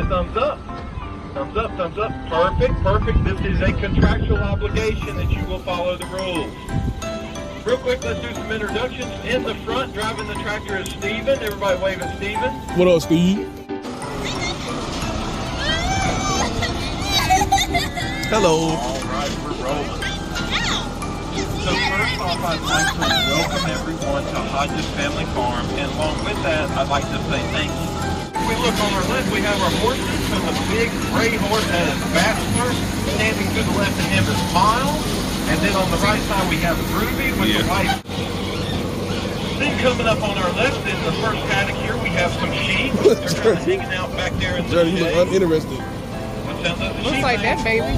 thumbs up. Thumbs up, thumbs up. Perfect, perfect. This is a contractual obligation that you will follow the rules. Real quick, let's do some introductions. In the front, driving the tractor is Steven. Everybody wave at Steven. What up, Steve? Hello. All right, we're rolling. So first off, I'd like to welcome everyone to Hodges Family Farm, and along with that, I'd like to say thank you. If we look on our left, we have our horses. So the big gray horse that is Bachelor. Standing to the left of him is Miles. And then on the right side, we have Ruby with the white. Then coming up on our left in the first paddock here, we have some sheep. They're kind of hanging out back there in the Johnny, you look uninterested. Looks like that, baby.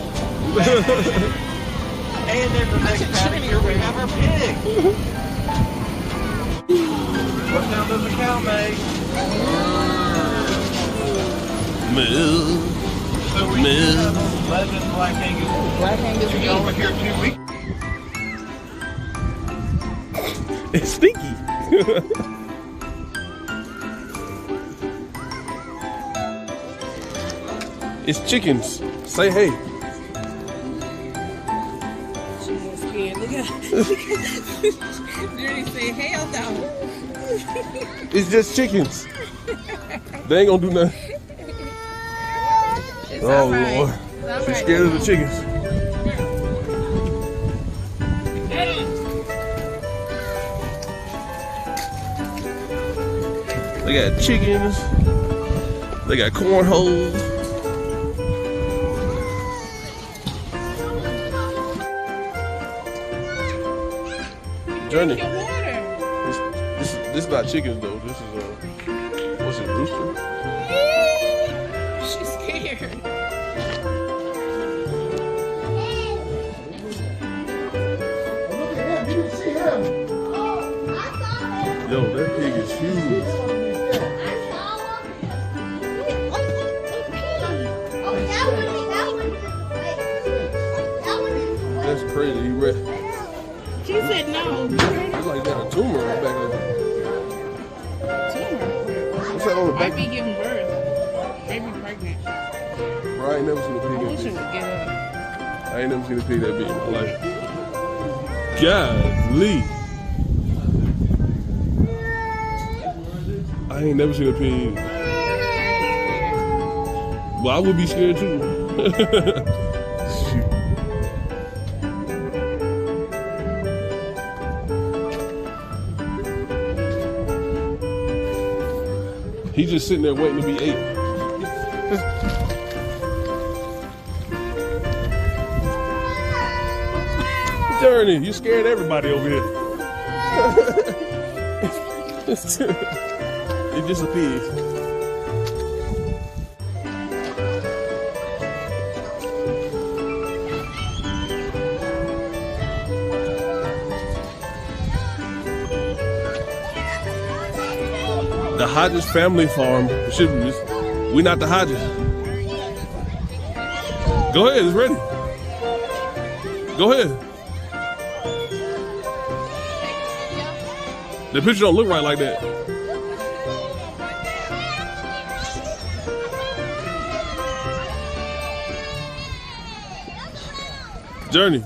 And then the next paddock here, we have our pig. What sound does a cow make? Moo. So we have 11 Black Angus. Black Angus She's over here 2 weeks. It's stinky. It's chickens. Say hey. She's scared. Look at Dirty say hell no. It's just chickens. They ain't gonna do nothing. It's Oh, all right. Lord. It's all She's right. scared of the chickens. They got chickens. They got cornholes. Journey. Drink your water. This is not chickens though. This is what's it, rooster? She's scared. Yo, that pig is huge. That's crazy. You read? She said no. It's like got a tumor on the back of it. Tumor. What's that on the Might back? be giving birth. Maybe pregnant. Bro, I ain't never seen a pig We that should big. get up. I ain't never seen a pig that big in my life. Golly. I ain't never seen a pig. Well, I would be scared too. Shoot. He's just sitting there waiting to be ate. Journey, you scared everybody over here. It's just a pig. The Hodges family farm. We not the Hodges. Go ahead, it's ready. Go ahead. The picture don't look right like that. Journey.